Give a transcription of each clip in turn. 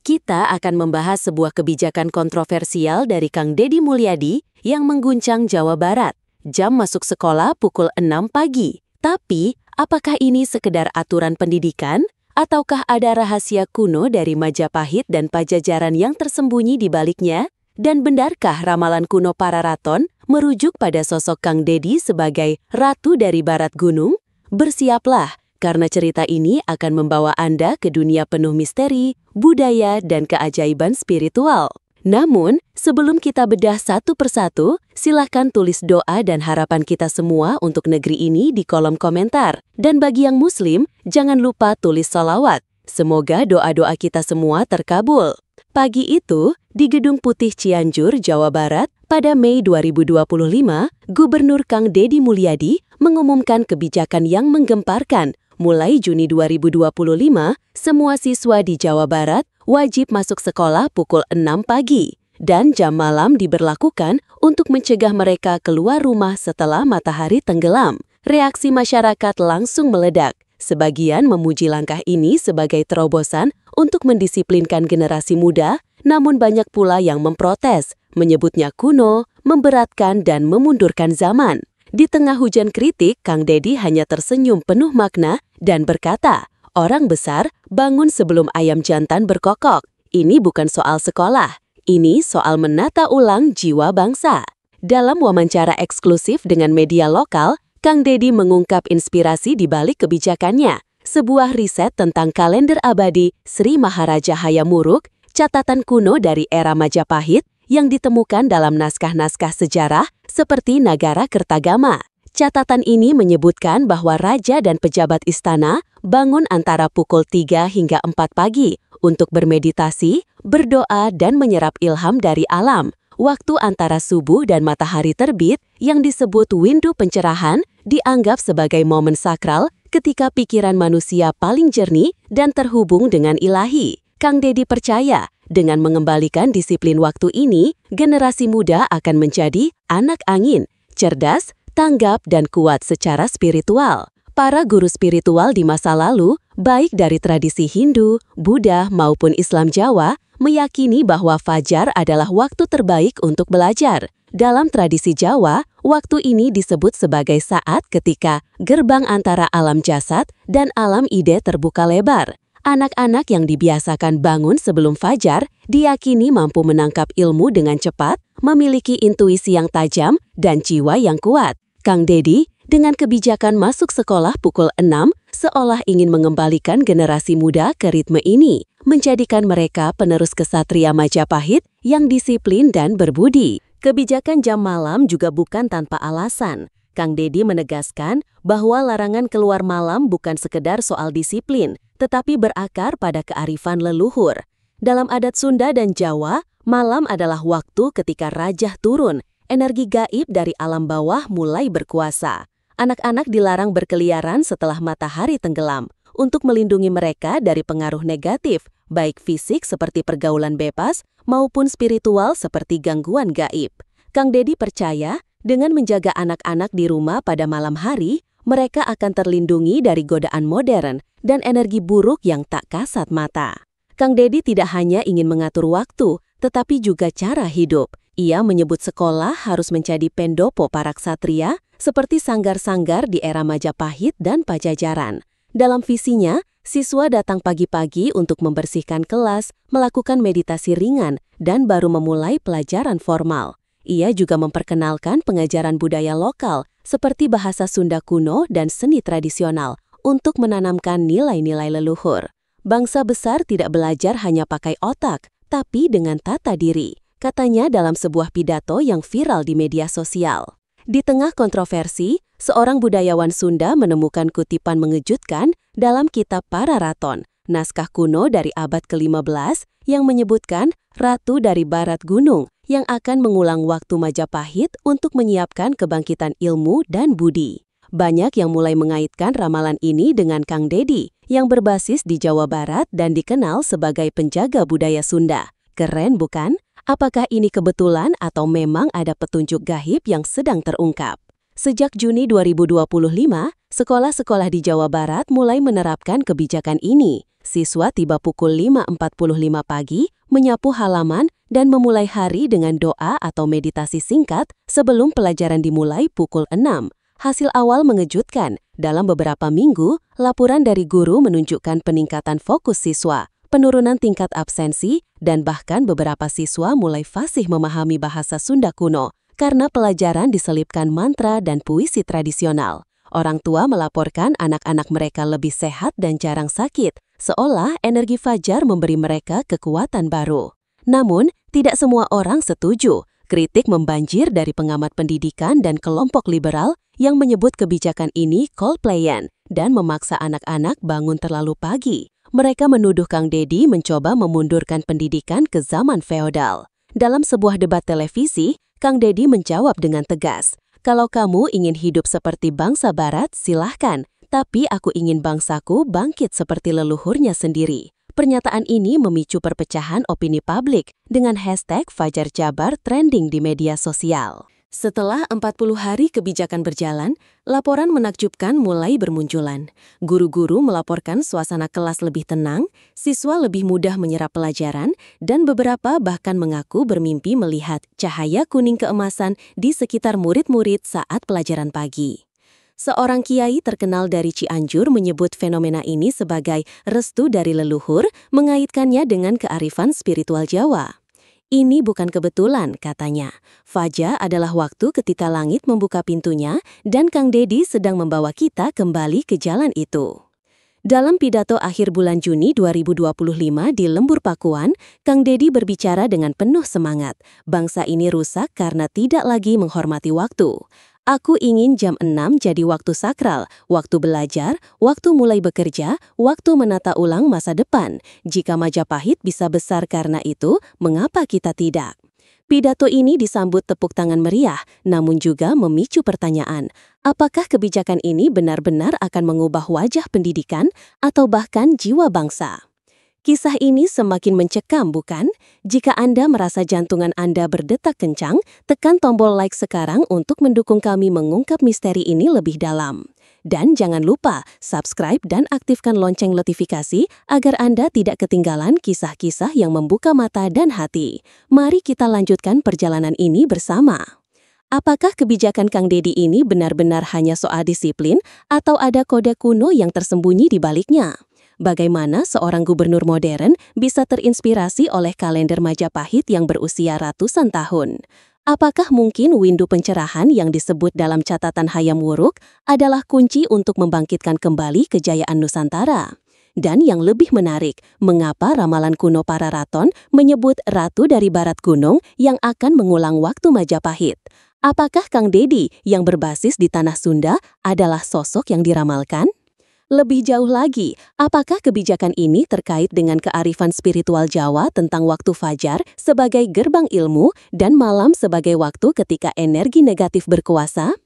Kita akan membahas sebuah kebijakan kontroversial dari Kang Deddy Mulyadi yang mengguncang Jawa Barat. Jam masuk sekolah pukul 6 pagi. Tapi, apakah ini sekedar aturan pendidikan? Ataukah ada rahasia kuno dari Majapahit dan Pajajaran yang tersembunyi di baliknya? Dan benarkah ramalan kuno para raton merujuk pada sosok Kang Deddy sebagai ratu dari Barat Gunung? Bersiaplah, karena cerita ini akan membawa Anda ke dunia penuh misteri, budaya, dan keajaiban spiritual. Namun, sebelum kita bedah satu persatu, silakan tulis doa dan harapan kita semua untuk negeri ini di kolom komentar. Dan bagi yang muslim, jangan lupa tulis sholawat. Semoga doa-doa kita semua terkabul. Pagi itu, di Gedung Putih Cianjur, Jawa Barat, pada Mei 2025, Gubernur Kang Deddy Mulyadi mengumumkan kebijakan yang menggemparkan. Mulai Juni 2025, semua siswa di Jawa Barat wajib masuk sekolah pukul 6 pagi. Dan jam malam diberlakukan untuk mencegah mereka keluar rumah setelah matahari tenggelam. Reaksi masyarakat langsung meledak. Sebagian memuji langkah ini sebagai terobosan untuk mendisiplinkan generasi muda, namun banyak pula yang memprotes, menyebutnya kuno, memberatkan, dan memundurkan zaman. Di tengah hujan kritik, Kang Deddy hanya tersenyum penuh makna dan berkata, "Orang besar bangun sebelum ayam jantan berkokok. Ini bukan soal sekolah, ini soal menata ulang jiwa bangsa." Dalam wawancara eksklusif dengan media lokal, Kang Deddy mengungkap inspirasi di balik kebijakannya. Sebuah riset tentang kalender abadi Sri Maharaja Hayamuruk, catatan kuno dari era Majapahit, yang ditemukan dalam naskah-naskah sejarah seperti Nagara Kertagama. Catatan ini menyebutkan bahwa raja dan pejabat istana bangun antara pukul 3 hingga 4 pagi untuk bermeditasi, berdoa, dan menyerap ilham dari alam. Waktu antara subuh dan matahari terbit, yang disebut windu pencerahan, dianggap sebagai momen sakral ketika pikiran manusia paling jernih dan terhubung dengan ilahi. Kang Deddy percaya, dengan mengembalikan disiplin waktu ini, generasi muda akan menjadi anak angin, cerdas, tanggap, dan kuat secara spiritual. Para guru spiritual di masa lalu, baik dari tradisi Hindu, Buddha, maupun Islam Jawa, meyakini bahwa fajar adalah waktu terbaik untuk belajar. Dalam tradisi Jawa, waktu ini disebut sebagai saat ketika gerbang antara alam jasad dan alam ide terbuka lebar. Anak-anak yang dibiasakan bangun sebelum fajar diyakini mampu menangkap ilmu dengan cepat, memiliki intuisi yang tajam, dan jiwa yang kuat. Kang Deddy, dengan kebijakan masuk sekolah pukul 6, seolah ingin mengembalikan generasi muda ke ritme ini, menjadikan mereka penerus kesatria Majapahit yang disiplin dan berbudi. Kebijakan jam malam juga bukan tanpa alasan. Kang Deddy menegaskan bahwa larangan keluar malam bukan sekedar soal disiplin, tetapi berakar pada kearifan leluhur. Dalam adat Sunda dan Jawa, malam adalah waktu ketika rajah turun, energi gaib dari alam bawah mulai berkuasa. Anak-anak dilarang berkeliaran setelah matahari tenggelam untuk melindungi mereka dari pengaruh negatif, baik fisik seperti pergaulan bebas maupun spiritual seperti gangguan gaib. Kang Deddy percaya, dengan menjaga anak-anak di rumah pada malam hari, mereka akan terlindungi dari godaan modern dan energi buruk yang tak kasat mata. Kang Deddy tidak hanya ingin mengatur waktu, tetapi juga cara hidup. Ia menyebut sekolah harus menjadi pendopo para ksatria, seperti sanggar-sanggar di era Majapahit dan Pajajaran. Dalam visinya, siswa datang pagi-pagi untuk membersihkan kelas, melakukan meditasi ringan, dan baru memulai pelajaran formal. Ia juga memperkenalkan pengajaran budaya lokal, seperti bahasa Sunda kuno dan seni tradisional, untuk menanamkan nilai-nilai leluhur. Bangsa besar tidak belajar hanya pakai otak, tapi dengan tata diri, katanya dalam sebuah pidato yang viral di media sosial. Di tengah kontroversi, seorang budayawan Sunda menemukan kutipan mengejutkan dalam kitab Para Raton, naskah kuno dari abad ke-15 yang menyebutkan ratu dari Barat Gunung yang akan mengulang waktu Majapahit untuk menyiapkan kebangkitan ilmu dan budi. Banyak yang mulai mengaitkan ramalan ini dengan Kang Deddy yang berbasis di Jawa Barat dan dikenal sebagai penjaga budaya Sunda. Keren bukan? Apakah ini kebetulan atau memang ada petunjuk gaib yang sedang terungkap? Sejak Juni 2025, Sekolah-sekolah di Jawa Barat mulai menerapkan kebijakan ini. Siswa tiba pukul 5.45 pagi, menyapu halaman, dan memulai hari dengan doa atau meditasi singkat sebelum pelajaran dimulai pukul 6. Hasil awal mengejutkan. Dalam beberapa minggu, laporan dari guru menunjukkan peningkatan fokus siswa, penurunan tingkat absensi, dan bahkan beberapa siswa mulai fasih memahami bahasa Sunda kuno karena pelajaran diselipkan mantra dan puisi tradisional. Orang tua melaporkan anak-anak mereka lebih sehat dan jarang sakit, seolah energi fajar memberi mereka kekuatan baru. Namun, tidak semua orang setuju. Kritik membanjir dari pengamat pendidikan dan kelompok liberal yang menyebut kebijakan ini Coldplayan dan memaksa anak-anak bangun terlalu pagi. Mereka menuduh Kang Deddy mencoba memundurkan pendidikan ke zaman feodal. Dalam sebuah debat televisi, Kang Deddy menjawab dengan tegas, "Kalau kamu ingin hidup seperti bangsa Barat, silahkan. Tapi aku ingin bangsaku bangkit seperti leluhurnya sendiri." Pernyataan ini memicu perpecahan opini publik dengan hashtag Fajar Jabar trending di media sosial. Setelah 40 hari kebijakan berjalan, laporan menakjubkan mulai bermunculan. Guru-guru melaporkan suasana kelas lebih tenang, siswa lebih mudah menyerap pelajaran, dan beberapa bahkan mengaku bermimpi melihat cahaya kuning keemasan di sekitar murid-murid saat pelajaran pagi. Seorang kiai terkenal dari Cianjur menyebut fenomena ini sebagai restu dari leluhur, mengaitkannya dengan kearifan spiritual Jawa. "Ini bukan kebetulan," katanya. "Fajar adalah waktu ketika langit membuka pintunya dan Kang Deddy sedang membawa kita kembali ke jalan itu." Dalam pidato akhir bulan Juni 2025 di Lembur Pakuan, Kang Deddy berbicara dengan penuh semangat. "Bangsa ini rusak karena tidak lagi menghormati waktu. Aku ingin jam 6 jadi waktu sakral, waktu belajar, waktu mulai bekerja, waktu menata ulang masa depan. Jika Majapahit bisa besar karena itu, mengapa kita tidak?" Pidato ini disambut tepuk tangan meriah, namun juga memicu pertanyaan, apakah kebijakan ini benar-benar akan mengubah wajah pendidikan atau bahkan jiwa bangsa? Kisah ini semakin mencekam, bukan? Jika Anda merasa jantungan Anda berdetak kencang, tekan tombol like sekarang untuk mendukung kami mengungkap misteri ini lebih dalam. Dan jangan lupa subscribe dan aktifkan lonceng notifikasi agar Anda tidak ketinggalan kisah-kisah yang membuka mata dan hati. Mari kita lanjutkan perjalanan ini bersama. Apakah kebijakan Kang Deddy ini benar-benar hanya soal disiplin atau ada kode kuno yang tersembunyi di baliknya? Bagaimana seorang gubernur modern bisa terinspirasi oleh kalender Majapahit yang berusia ratusan tahun? Apakah mungkin windu pencerahan yang disebut dalam catatan Hayam Wuruk adalah kunci untuk membangkitkan kembali kejayaan Nusantara? Dan yang lebih menarik, mengapa ramalan kuno para raton menyebut ratu dari barat gunung yang akan mengulang waktu Majapahit? Apakah Kang Deddy yang berbasis di tanah Sunda adalah sosok yang diramalkan? Lebih jauh lagi, apakah kebijakan ini terkait dengan kearifan spiritual Jawa tentang waktu fajar sebagai gerbang ilmu dan malam sebagai waktu ketika energi negatif berkuasa?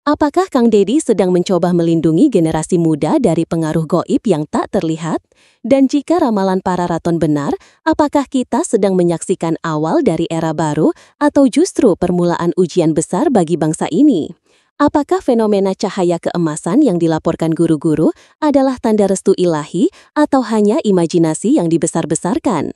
Apakah Kang Deddy sedang mencoba melindungi generasi muda dari pengaruh gaib yang tak terlihat? Dan jika ramalan para raton benar, apakah kita sedang menyaksikan awal dari era baru atau justru permulaan ujian besar bagi bangsa ini? Apakah fenomena cahaya keemasan yang dilaporkan guru-guru adalah tanda restu ilahi atau hanya imajinasi yang dibesar-besarkan?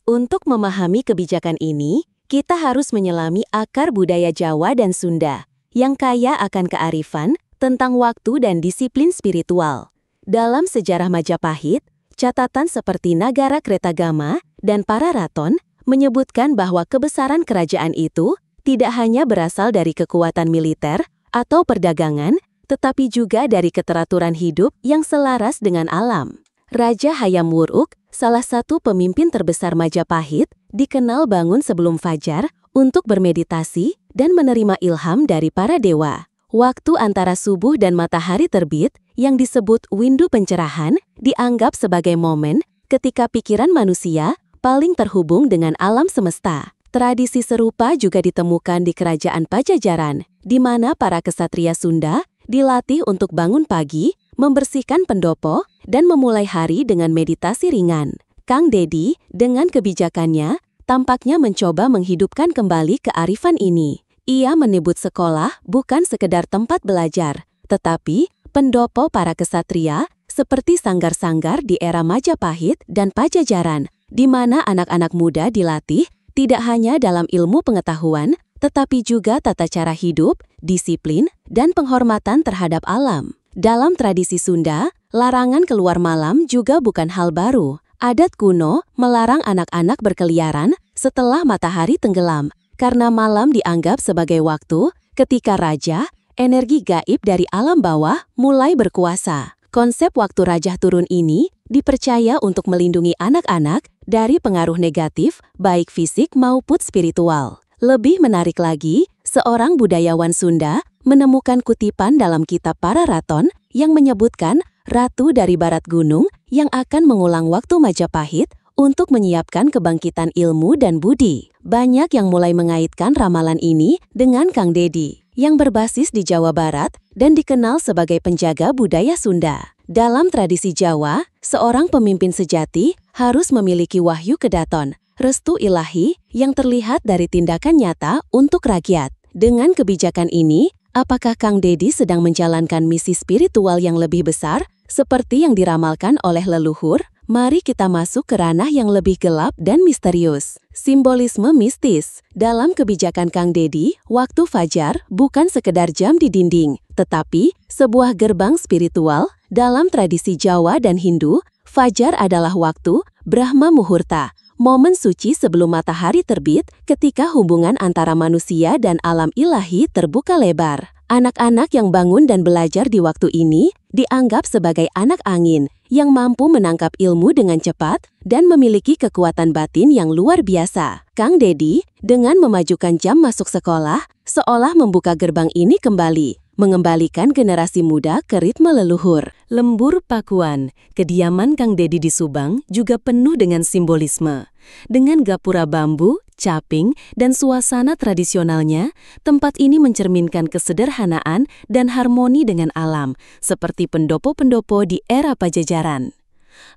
Untuk memahami kebijakan ini, kita harus menyelami akar budaya Jawa dan Sunda, yang kaya akan kearifan tentang waktu dan disiplin spiritual. Dalam sejarah Majapahit, catatan seperti Nagara Kretagama dan para raton menyebutkan bahwa kebesaran kerajaan itu tidak hanya berasal dari kekuatan militer atau perdagangan, tetapi juga dari keteraturan hidup yang selaras dengan alam. Raja Hayam Wuruk, salah satu pemimpin terbesar Majapahit, dikenal bangun sebelum fajar untuk bermeditasi dan menerima ilham dari para dewa. Waktu antara subuh dan matahari terbit, yang disebut windu pencerahan, dianggap sebagai momen ketika pikiran manusia paling terhubung dengan alam semesta. Tradisi serupa juga ditemukan di Kerajaan Pajajaran, di mana para kesatria Sunda dilatih untuk bangun pagi, membersihkan pendopo, dan memulai hari dengan meditasi ringan. Kang Deddy, dengan kebijakannya, tampaknya mencoba menghidupkan kembali kearifan ini. Ia menyebut sekolah bukan sekedar tempat belajar, tetapi pendopo para kesatria, seperti sanggar-sanggar di era Majapahit dan Pajajaran, di mana anak-anak muda dilatih tidak hanya dalam ilmu pengetahuan, tetapi juga tata cara hidup, disiplin, dan penghormatan terhadap alam. Dalam tradisi Sunda, larangan keluar malam juga bukan hal baru. Adat kuno melarang anak-anak berkeliaran setelah matahari tenggelam, karena malam dianggap sebagai waktu ketika raja, energi gaib dari alam bawah, mulai berkuasa. Konsep waktu raja turun ini dipercaya untuk melindungi anak-anak dari pengaruh negatif, baik fisik maupun spiritual. Lebih menarik lagi, seorang budayawan Sunda menemukan kutipan dalam kitab Para Raton yang menyebutkan ratu dari barat gunung yang akan mengulang waktu Majapahit untuk menyiapkan kebangkitan ilmu dan budi. Banyak yang mulai mengaitkan ramalan ini dengan Kang Dedi, yang berbasis di Jawa Barat dan dikenal sebagai penjaga budaya Sunda. Dalam tradisi Jawa, seorang pemimpin sejati harus memiliki wahyu kedaton, restu ilahi yang terlihat dari tindakan nyata untuk rakyat. Dengan kebijakan ini, apakah Kang Dedi sedang menjalankan misi spiritual yang lebih besar, seperti yang diramalkan oleh leluhur? Mari kita masuk ke ranah yang lebih gelap dan misterius. Simbolisme mistis. Dalam kebijakan Kang Dedi, waktu fajar bukan sekedar jam di dinding, tetapi sebuah gerbang spiritual. Dalam tradisi Jawa dan Hindu, fajar adalah waktu Brahma Muhurta, momen suci sebelum matahari terbit ketika hubungan antara manusia dan alam ilahi terbuka lebar. Anak-anak yang bangun dan belajar di waktu ini dianggap sebagai anak angin yang mampu menangkap ilmu dengan cepat dan memiliki kekuatan batin yang luar biasa. Kang Dedi, dengan memajukan jam masuk sekolah, seolah membuka gerbang ini kembali, mengembalikan generasi muda ke ritme leluhur. Lembur Pakuan, kediaman Kang Dedi di Subang juga penuh dengan simbolisme. Dengan gapura bambu, caping, dan suasana tradisionalnya, tempat ini mencerminkan kesederhanaan dan harmoni dengan alam, seperti pendopo-pendopo di era Pajajaran.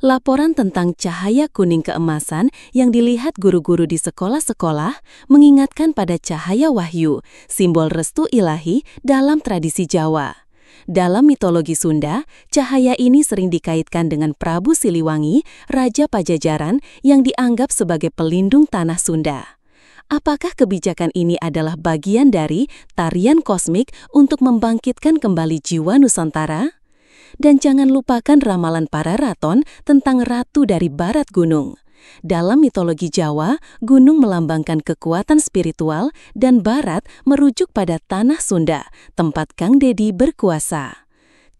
Laporan tentang cahaya kuning keemasan yang dilihat guru-guru di sekolah-sekolah mengingatkan pada cahaya wahyu, simbol restu ilahi dalam tradisi Jawa. Dalam mitologi Sunda, cahaya ini sering dikaitkan dengan Prabu Siliwangi, Raja Pajajaran yang dianggap sebagai pelindung tanah Sunda. Apakah kebijakan ini adalah bagian dari tarian kosmik untuk membangkitkan kembali jiwa Nusantara? Dan jangan lupakan ramalan Para Raton tentang ratu dari barat gunung. Dalam mitologi Jawa, gunung melambangkan kekuatan spiritual dan barat merujuk pada tanah Sunda, tempat Kang Dedi berkuasa.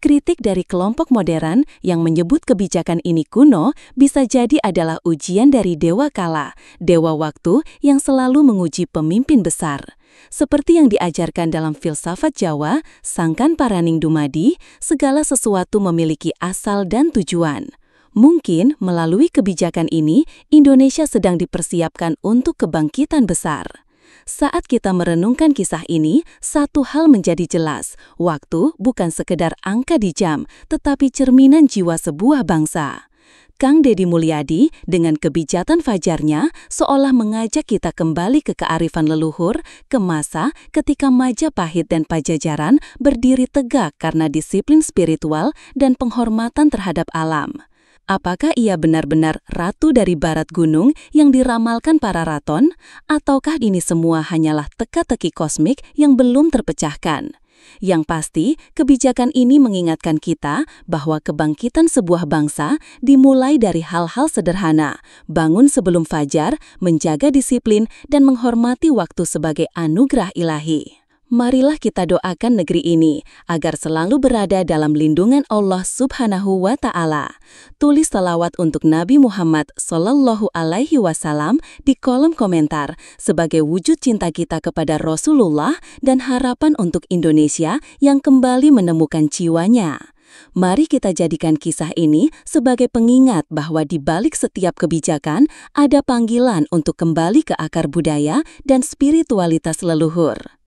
Kritik dari kelompok modern yang menyebut kebijakan ini kuno bisa jadi adalah ujian dari Dewa Kala, dewa waktu yang selalu menguji pemimpin besar. Seperti yang diajarkan dalam filsafat Jawa, Sangkan Paraning Dumadi, segala sesuatu memiliki asal dan tujuan. Mungkin melalui kebijakan ini, Indonesia sedang dipersiapkan untuk kebangkitan besar. Saat kita merenungkan kisah ini, satu hal menjadi jelas, waktu bukan sekedar angka di jam, tetapi cerminan jiwa sebuah bangsa. Kang Dedi Mulyadi dengan kebijakan fajarnya seolah mengajak kita kembali ke kearifan leluhur, ke masa ketika Majapahit dan Pajajaran berdiri tegak karena disiplin spiritual dan penghormatan terhadap alam. Apakah ia benar-benar ratu dari barat gunung yang diramalkan para raton, ataukah ini semua hanyalah teka-teki kosmik yang belum terpecahkan? Yang pasti, kebijakan ini mengingatkan kita bahwa kebangkitan sebuah bangsa dimulai dari hal-hal sederhana, bangun sebelum fajar, menjaga disiplin, dan menghormati waktu sebagai anugerah ilahi. Marilah kita doakan negeri ini agar selalu berada dalam lindungan Allah Subhanahu wa Ta'ala. Tulis salawat untuk Nabi Muhammad Sallallahu Alaihi Wasallam di kolom komentar sebagai wujud cinta kita kepada Rasulullah dan harapan untuk Indonesia yang kembali menemukan jiwanya. Mari kita jadikan kisah ini sebagai pengingat bahwa di balik setiap kebijakan ada panggilan untuk kembali ke akar budaya dan spiritualitas leluhur.